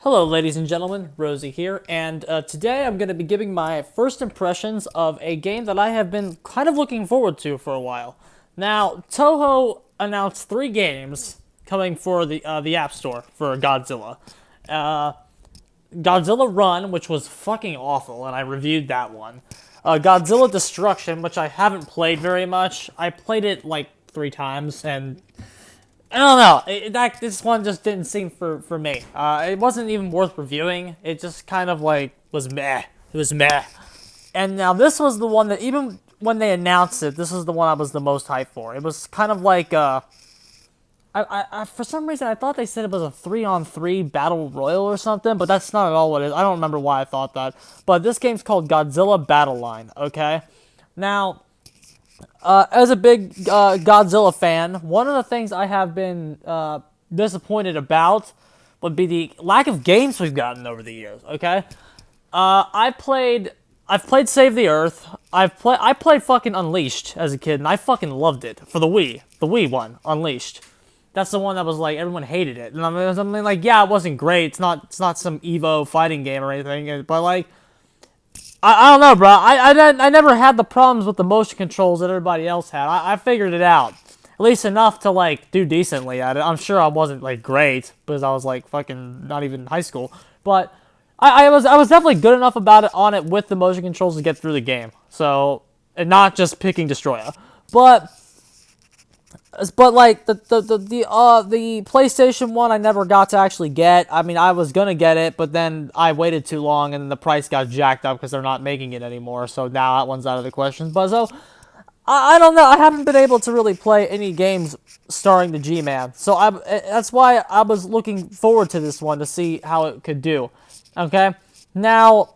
Hello, ladies and gentlemen, Rosie here, and today I'm going to be giving my first impressions of a game that I have been kind of looking forward to for a while. Now, Toho announced 3 games coming for the App Store for Godzilla. Uh, Godzilla Run, which was fucking awful, and I reviewed that one. Godzilla Destruction, which I haven't played very much. I played it like 3 times, and I don't know. This one just didn't seem for me. It wasn't even worth reviewing. It just kind of like was meh. It was meh. And now this was the one that even when they announced it, this was the one I was the most hyped for. It was kind of like I for some reason I thought they said it was a 3-on-3 battle royal or something, but that's not at all what it is. I don't remember why I thought that. But this game's called Godzilla Battle Line. Okay, now as a big Godzilla fan, one of the things I have been disappointed about would be the lack of games we've gotten over the years. Okay, I've played Save the Earth. I played fucking Unleashed as a kid, and I fucking loved it for the Wii one, Unleashed. That's the one that was like everyone hated it, and I'm like, yeah, it wasn't great. It's not some Evo fighting game or anything, but like I don't know, bro. I never had the problems with the motion controls that everybody else had. I figured it out. At least enough to, like, do decently at it. I'm sure I wasn't, like, great, because I was, like, fucking not even in high school. But I was definitely good enough about it on it with the motion controls to get through the game. So, and not just picking Destroyer. But like the PlayStation 1 I never got to actually get. I mean, I was gonna get it, but then I waited too long and the price got jacked up because they're not making it anymore. So now that one's out of the question. But so I don't know. I haven't been able to really play any games starring the G-Man. So that's why I was looking forward to this one to see how it could do. Okay, now.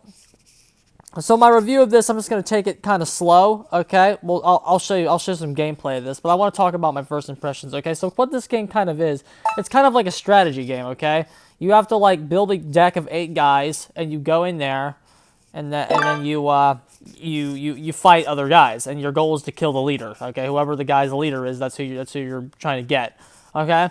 So my review of this, I'm just gonna take it kind of slow, okay? Well, I'll show you. I'll show some gameplay of this, but I want to talk about my first impressions, okay? So what this game kind of is, it's kind of like a strategy game, okay? You have to like build a deck of 8 guys, and you go in there, and then you fight other guys, and your goal is to kill the leader, okay? Whoever the guy's leader is, that's who you're trying to get, okay?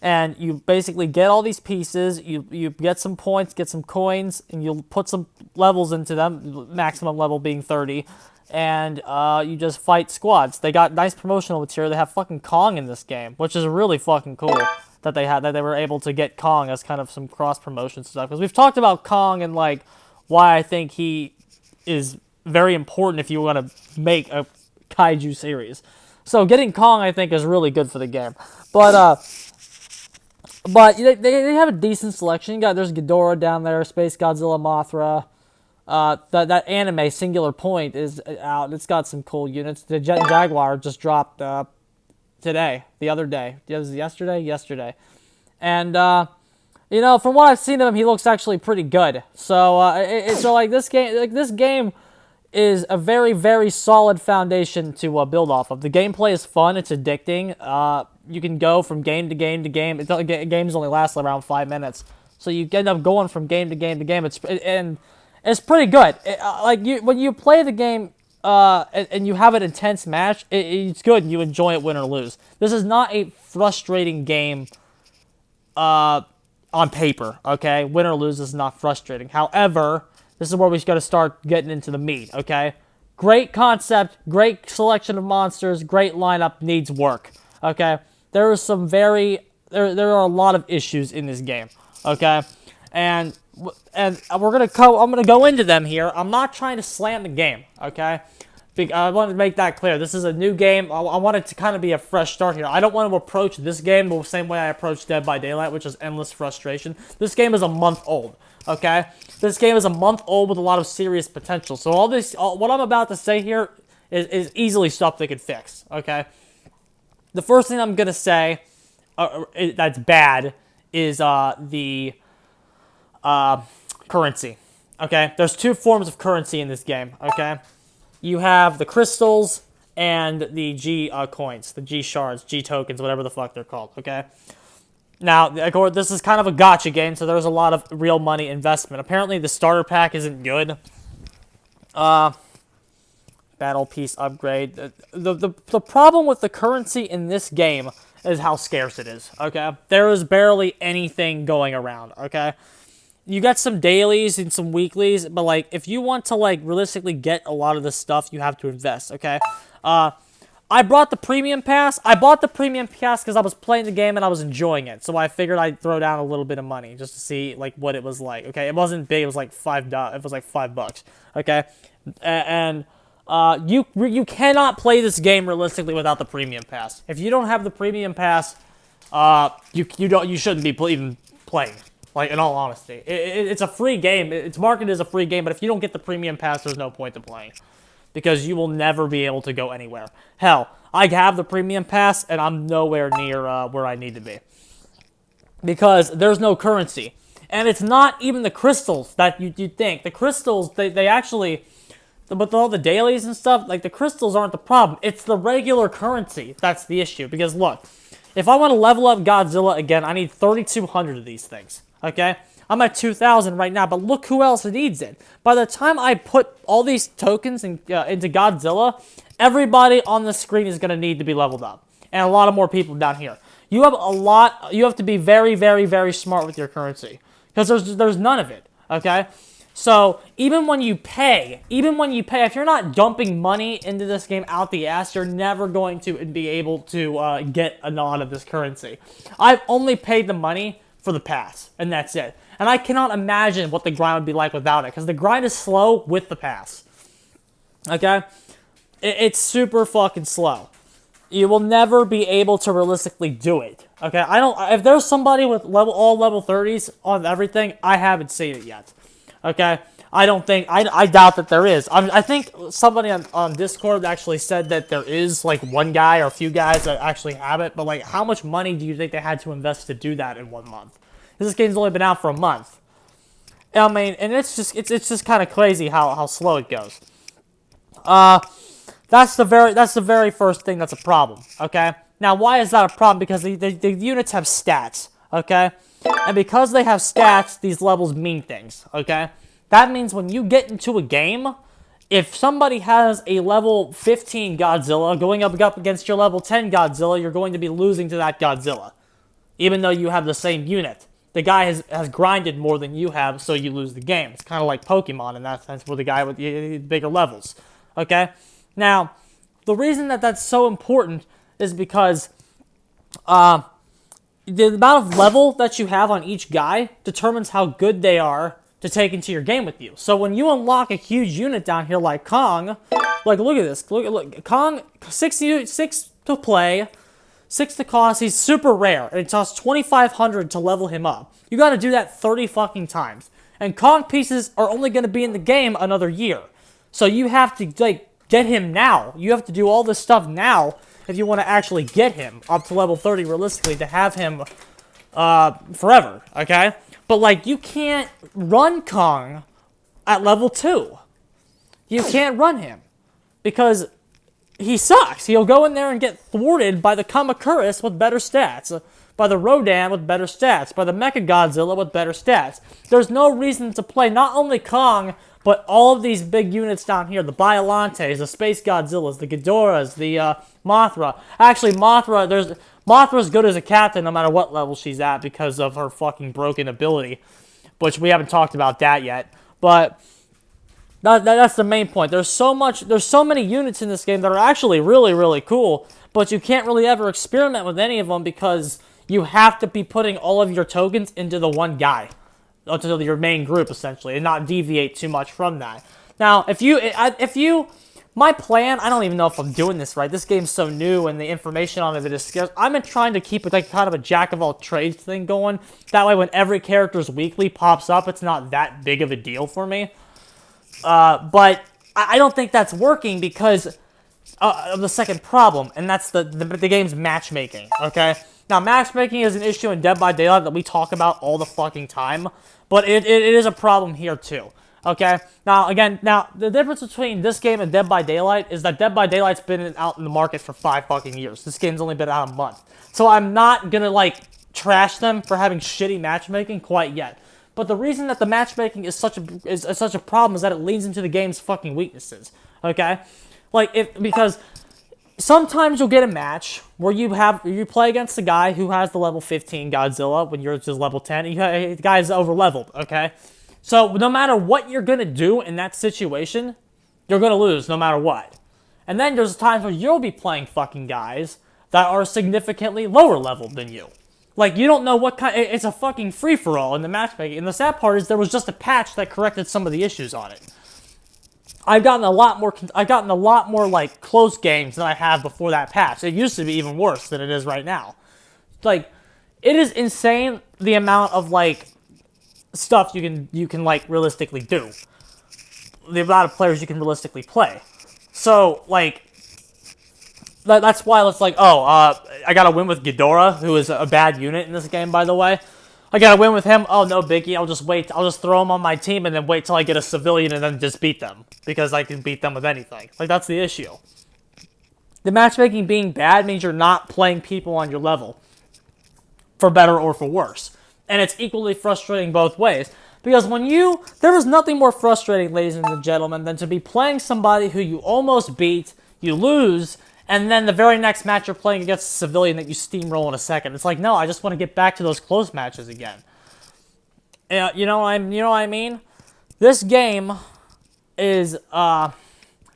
And you basically get all these pieces, you get some points, get some coins, and you'll put some levels into them, maximum level being 30, and you just fight squads. They got nice promotional material. They have fucking Kong in this game, which is really fucking cool that they were able to get Kong as kind of some cross promotion stuff. Because we've talked about Kong and like why I think he is very important if you want to make a kaiju series. So getting Kong, I think, is really good for the game. But they have a decent selection. There's Ghidorah down there, Space Godzilla, Mothra. That anime Singular Point is out. It's got some cool units. The Jet Jaguar just dropped today, the other day. Was it yesterday? Yesterday. And from what I've seen of him, he looks actually pretty good. So this game is a very, very solid foundation to build off of. The gameplay is fun. It's addicting. You can go from game to game to game. Games only last around 5 minutes, so you end up going from game to game to game. It's pretty good. When you play the game and you have an intense match, it's good and you enjoy it, win or lose. This is not a frustrating game on paper. Okay, win or lose is not frustrating. However, this is where we got to start getting into the meat. Okay, great concept, great selection of monsters, great lineup, needs work. Okay. There are a lot of issues in this game, okay, and I'm gonna go into them here. I'm not trying to slam the game, okay. I want to make that clear. This is a new game. I want it to kind of be a fresh start here. I don't want to approach this game the same way I approached Dead by Daylight, which is endless frustration. This game is a month old, okay. This game is a month old with a lot of serious potential. So what I'm about to say here is easily stuff they could fix, okay. The first thing I'm going to say that's bad is the currency, okay? There's 2 forms of currency in this game, okay? You have the crystals and the G coins, the G shards, G tokens, whatever the fuck they're called, okay? Now, this is kind of a gacha game, so there's a lot of real money investment. Apparently, the starter pack isn't good. Battle piece upgrade. The problem with the currency in this game is how scarce it is, okay? There is barely anything going around, okay? you got some dailies and some weeklies, but like if you want to like realistically get a lot of this stuff, you have to invest. Okay, I brought the premium pass. I bought the premium pass because I was playing the game and I was enjoying it. So I figured I'd throw down a little bit of money just to see like what it was like. Okay, it wasn't big. It was like $5. It was like $5. Okay, and you cannot play this game realistically without the premium pass. If you don't have the premium pass, you shouldn't be even playing. Like, in all honesty, it's a free game. It's marketed as a free game, but if you don't get the premium pass, there's no point to playing. Because you will never be able to go anywhere. Hell, I have the premium pass, and I'm nowhere near where I need to be. Because there's no currency. And it's not even the crystals that you'd think. The crystals, they actually, with all the dailies and stuff, like, the crystals aren't the problem. It's the regular currency that's the issue. Because, look, if I want to level up Godzilla again, I need 3,200 of these things. Okay? I'm at 2,000 right now, but look who else needs it. By the time I put all these tokens into Godzilla, everybody on the screen is going to need to be leveled up. And a lot more people down here. You have to be very, very, very smart with your currency. Because there's none of it, okay? So, even when you pay, if you're not dumping money into this game out the ass, you're never going to be able to get a lot of this currency. I've only paid the money for the pass, and that's it. And I cannot imagine what the grind would be like without it, because the grind is slow with the pass. Okay? It's super fucking slow. You will never be able to realistically do it. Okay? If there's somebody with all level 30s on everything, I haven't seen it yet. Okay? I doubt that there is. I think somebody on Discord actually said that there is, like, one guy or a few guys that actually have it, but, like, how much money do you think they had to invest to do that in 1 month? This game's only been out for a month. I mean, and it's just kind of crazy how slow it goes. That's the very first thing that's a problem, okay? Now, why is that a problem? Because the units have stats, okay? And because they have stats, these levels mean things, okay? That means when you get into a game, if somebody has a level 15 Godzilla going up against your level 10 Godzilla, you're going to be losing to that Godzilla, even though you have the same unit. The guy has grinded more than you have, so you lose the game. It's kind of like Pokemon in that sense, for the guy with the bigger levels, okay? Now, the reason that that's so important is because the amount of level that you have on each guy determines how good they are to take into your game with you. So when you unlock a huge unit down here like Kong, like look at this, look Kong, 6 to play, 6 to cost, he's super rare, and it costs 2,500 to level him up. You gotta do that 30 fucking times. And Kong pieces are only gonna be in the game another year. So you have to, like, get him now. You have to do all this stuff now if you want to actually get him up to level 30 realistically to have him forever, okay? But, like, you can't run Kong at level 2. You can't run him because he sucks. He'll go in there and get thwarted by the Kamacuras with better stats, by the Rodan with better stats, by the Mechagodzilla with better stats. There's no reason to play not only Kong, but all of these big units down here, the Biolantes, the Space Godzillas, the Ghidorahs, the Mothra. Actually, Mothra's good as a captain no matter what level she's at because of her fucking broken ability, which we haven't talked about that yet. But that's the main point. There's so many units in this game that are actually really, really cool, but you can't really ever experiment with any of them because you have to be putting all of your tokens into the one guy, into your main group, essentially, and not deviate too much from that. Now, my plan, I don't even know if I'm doing this right. This game's so new, and the information on it is scarce. I've been trying to keep it like kind of a jack-of-all-trades thing going. That way, when every character's weekly pops up, it's not that big of a deal for me. But I don't think that's working because of the second problem, and that's the game's matchmaking, okay? Now, matchmaking is an issue in Dead by Daylight that we talk about all the fucking time, but it is a problem here too, okay? Now, the difference between this game and Dead by Daylight is that Dead by Daylight's been out in the market for 5 fucking years. This game's only been out a month. So I'm not gonna, like, trash them for having shitty matchmaking quite yet. But the reason that the matchmaking is such a problem is that it leads into the game's fucking weaknesses, okay? Like, because sometimes you'll get a match where you play against a guy who has the level 15 Godzilla when you're just level 10. The guy's over leveled, okay? So no matter what you're gonna do in that situation, you're gonna lose no matter what. And then there's times where you'll be playing fucking guys that are significantly lower leveled than you. Like, you don't know what kind. It's a fucking free for all in the matchmaking. And the sad part is there was just a patch that corrected some of the issues on it. I've gotten a lot more like close games than I have before that patch. It used to be even worse than it is right now. Like, it is insane the amount of like stuff you can like realistically do. The amount of players you can realistically play. So like that's why it's like, I got to win with Ghidorah, who is a bad unit in this game, by the way. I got to win with him. Oh, no biggie. I'll just wait. I'll just throw him on my team and then wait till I get a civilian and then just beat them. Because I can beat them with anything. Like, that's the issue. The matchmaking being bad means you're not playing people on your level. For better or for worse. And it's equally frustrating both ways. Because there is nothing more frustrating, ladies and gentlemen, than to be playing somebody who you almost beat, you lose, and then the very next match you're playing against a civilian that you steamroll in a second. It's like, no, I just want to get back to those close matches again. You know what I mean? This game is, those are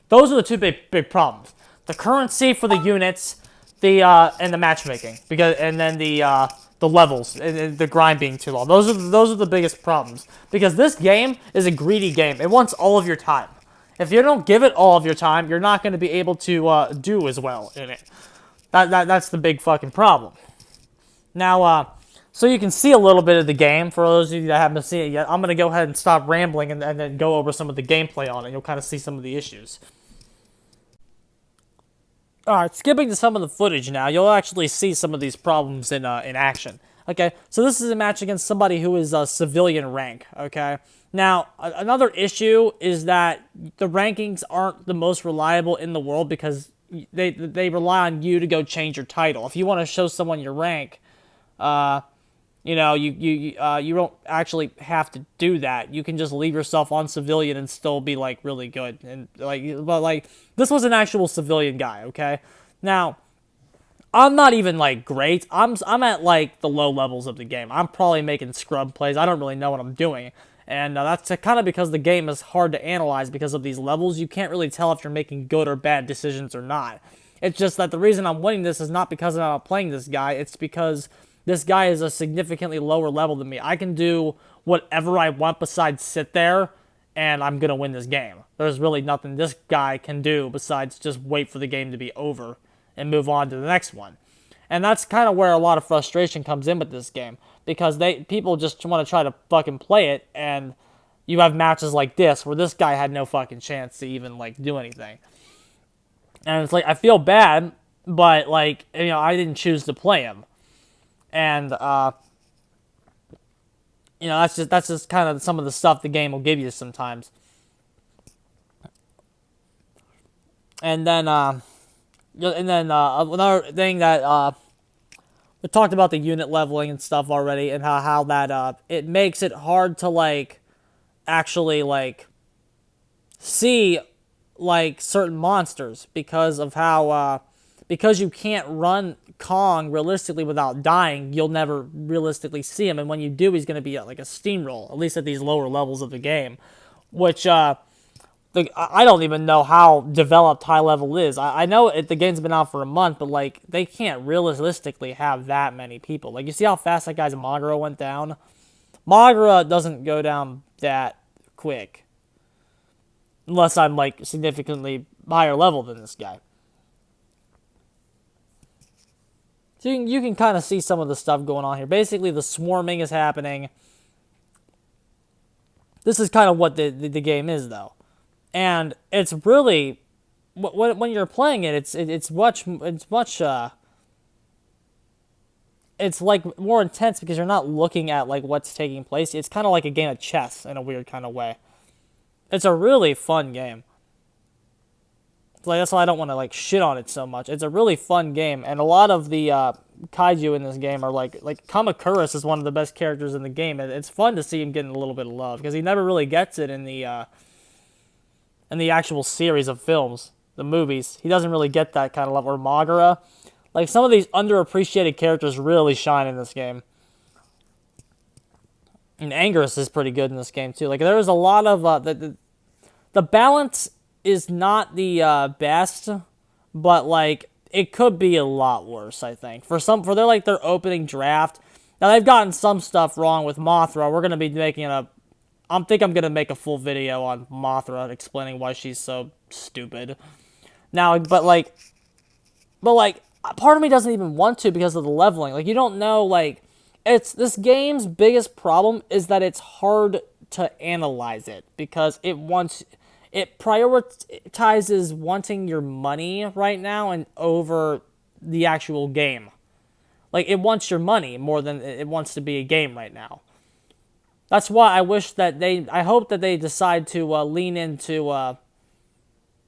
the two big problems. The currency for the units, and the matchmaking. And then the levels, and the grind being too long. Those are the biggest problems. Because this game is a greedy game. It wants all of your time. If you don't give it all of your time, you're not going to be able to do as well in it. That's the big fucking problem. Now, so you can see a little bit of the game. For those of you that haven't seen it yet, I'm going to go ahead and stop rambling and then go over some of the gameplay on it. You'll kind of see some of the issues. Alright, skipping to some of the footage now, you'll actually see some of these problems in action. Okay, so this is a match against somebody who is a civilian rank, okay? Now, another issue is that the rankings aren't the most reliable in the world because they rely on you to go change your title. If you want to show someone your rank, you don't actually have to do that. You can just leave yourself on civilian and still be like really good. But this was an actual civilian guy, okay? Now, I'm not even like great. I'm at like the low levels of the game. I'm probably making scrub plays. I don't really know what I'm doing. And that's kind of because the game is hard to analyze because of these levels. You can't really tell if you're making good or bad decisions or not. It's just that the reason I'm winning this is not because I'm not playing this guy. It's because this guy is a significantly lower level than me. I can do whatever I want besides sit there, and I'm going to win this game. There's really nothing this guy can do besides just wait for the game to be over and move on to the next one. And that's kind of where a lot of frustration comes in with this game. Because people just want to try to fucking play it, and you have matches like this where this guy had no fucking chance to even like do anything. And it's like, I feel bad, but like, I didn't choose to play him. And that's just kind of some of the stuff the game will give you sometimes. And then another thing that we talked about the unit leveling and stuff already, and how that it makes it hard to like actually like see like certain monsters because of how because you can't run Kong realistically without dying. You'll never realistically see him, and when you do, he's going to be like a steamroll, at least at these lower levels of the game, which I don't even know how developed high level is. I know the game's been out for a month, but like they can't realistically have that many people. Like, you see how fast that guy's Mogra went down? Mogra doesn't go down that quick unless I'm like significantly higher level than this guy. So you can kind of see some of the stuff going on here. Basically, the swarming is happening. This is kind of what the game is, though. And it's really, when you're playing it, it's like more intense because you're not looking at like what's taking place. It's kind of like a game of chess in a weird kind of way. It's a really fun game. Like, that's why I don't want to like shit on it so much. It's a really fun game, and a lot of the kaiju in this game are like Kamakuris is one of the best characters in the game. And it's fun to see him getting a little bit of love because he never really gets it in the actual series of films. the movies. He doesn't really get that kind of love. Or Magara. Like, some of these underappreciated characters really shine in this game. And Angerus is pretty good in this game, too. Like, there is a lot of... the balance is not the best, but, like, it could be a lot worse, I think. For their opening draft... Now, they've gotten some stuff wrong with Mothra. We're going to be making I think I'm going to make a full video on Mothra explaining why she's so stupid. Now, but part of me doesn't even want to because of the leveling. Like, you don't know, like, this game's biggest problem is that it's hard to analyze it because it prioritizes wanting your money right now and over the actual game. Like, it wants your money more than it wants to be a game right now. That's why I hope that they decide to lean into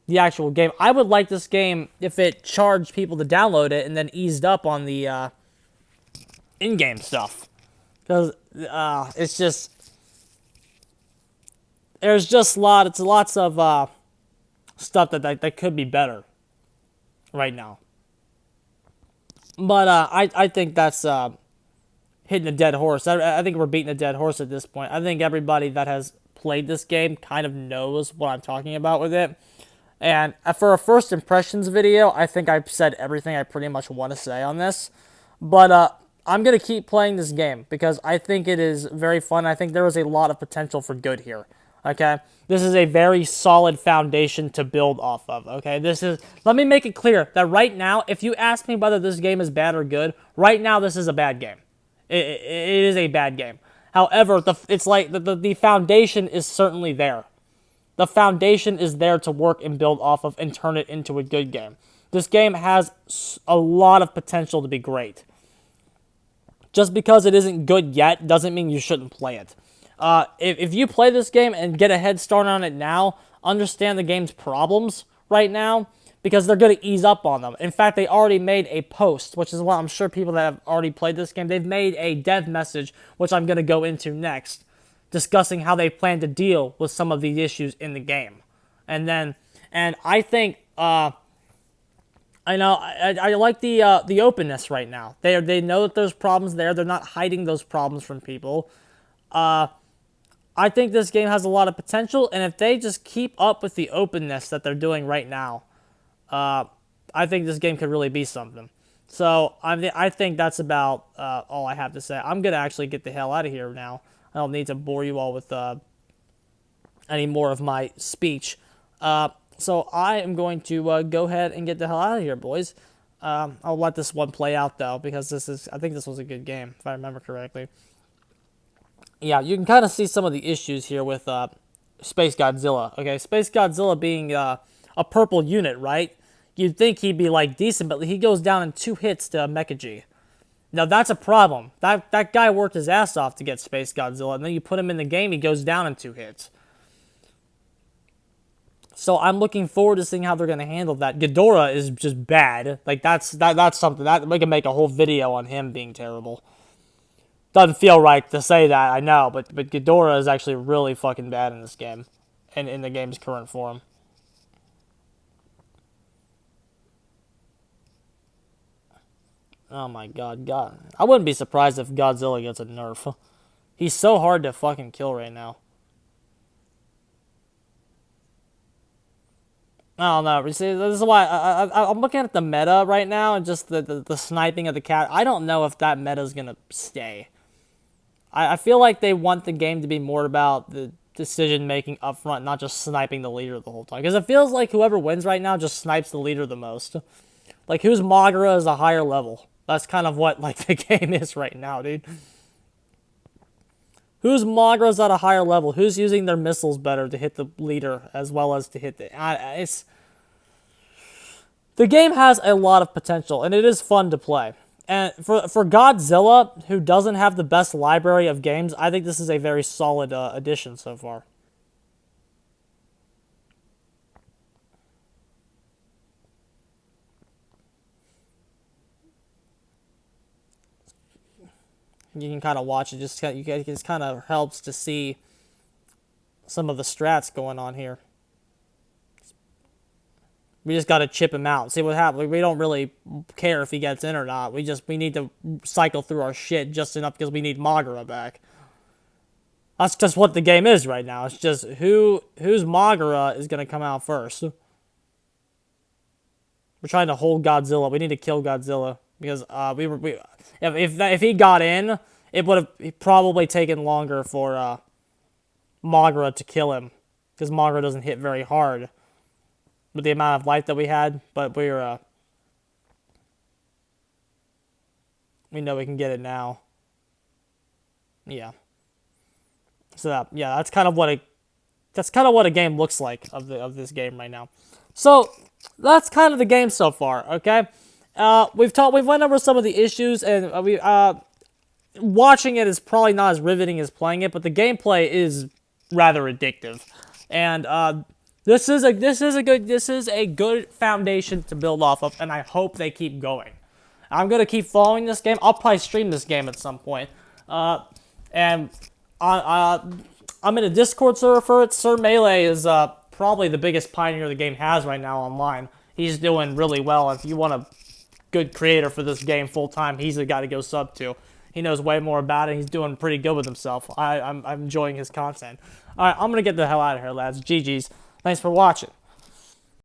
the actual game. I would like this game if it charged people to download it and then eased up on the in-game stuff. Because it's just... There's just lots of stuff that could be better right now. But I think that's hitting a dead horse. I think we're beating a dead horse at this point. I think everybody that has played this game kind of knows what I'm talking about with it. And for a first impressions video, I think I've said everything I pretty much want to say on this. But I'm going to keep playing this game because I think it is very fun. I think there is a lot of potential for good here. Okay? This is a very solid foundation to build off of. Okay? Let me make it clear that right now, if you ask me whether this game is bad or good, right now this is a bad game. It is a bad game. However, the foundation is certainly there. The foundation is there to work and build off of and turn it into a good game. This game has a lot of potential to be great. Just because it isn't good yet doesn't mean you shouldn't play it. If you play this game and get a head start on it now, understand the game's problems right now, because they're going to ease up on them. In fact, they already made a post, which is what I'm sure people that have already played this game, they've made a dev message, which I'm going to go into next, discussing how they plan to deal with some of these issues in the game. And I think, I like the openness right now. They know that there's problems there. They're not hiding those problems from people. I think this game has a lot of potential, and if they just keep up with the openness that they're doing right now, I think this game could really be something. So I think that's about all I have to say. I'm going to actually get the hell out of here now. I don't need to bore you all with any more of my speech. So I am going to go ahead and get the hell out of here, boys. I'll let this one play out, though, because I think this was a good game, if I remember correctly. Yeah, you can kind of see some of the issues here with Space Godzilla. Okay, Space Godzilla being a purple unit, right? You'd think he'd be, like, decent, but he goes down in 2 hits to Mecha G. Now, that's a problem. That guy worked his ass off to get Space Godzilla, and then you put him in the game, he goes down in 2 hits. So I'm looking forward to seeing how they're going to handle that. Ghidorah is just bad. Like, that's something. We can make a whole video on him being terrible. Doesn't feel right to say that, I know, but Ghidorah is actually really fucking bad in this game, and in the game's current form. Oh my god, I wouldn't be surprised if Godzilla gets a nerf. He's so hard to fucking kill right now. I don't know. You see, this is why I'm looking at the meta right now and just the sniping of the cat. I don't know if that meta is going to stay. I feel like they want the game to be more about the decision-making up front, not just sniping the leader the whole time. Because it feels like whoever wins right now just snipes the leader the most. Like, whose Magara is a higher level? That's kind of what, like, the game is right now, dude. Whose Magara's at a higher level? Who's using their missiles better to hit the leader as well as to hit the... The game has a lot of potential, and it is fun to play. And for Godzilla, who doesn't have the best library of games, I think this is a very solid addition so far. You can kind of watch it. It kind of helps to see some of the strats going on here. We just got to chip him out, see what happens. We don't really care if he gets in or not. We need to cycle through our shit just enough because we need Magura back. That's just what the game is right now. It's just whose Magura is gonna come out first. We're trying to hold Godzilla. We need to kill Godzilla because if he got in, it would have probably taken longer for Magura to kill him because Magura doesn't hit very hard with the amount of life that we had. But we know we can get it now. Yeah. So that's kind of what a game looks like of this game right now. So that's kind of the game so far. Okay, we've went over some of the issues, and watching it is probably not as riveting as playing it, but the gameplay is rather addictive, and this is a good foundation to build off of, and I hope they keep going. I'm gonna keep following this game. I'll probably stream this game at some point, and I'm in a Discord server for it. Sir Melee is probably the biggest pioneer the game has right now online. He's doing really well. If you want a good creator for this game full time, he's the guy to go sub to. He knows way more about it. He's doing pretty good with himself. I'm enjoying his content. All right, I'm gonna get the hell out of here, lads. GG's. Thanks for watching.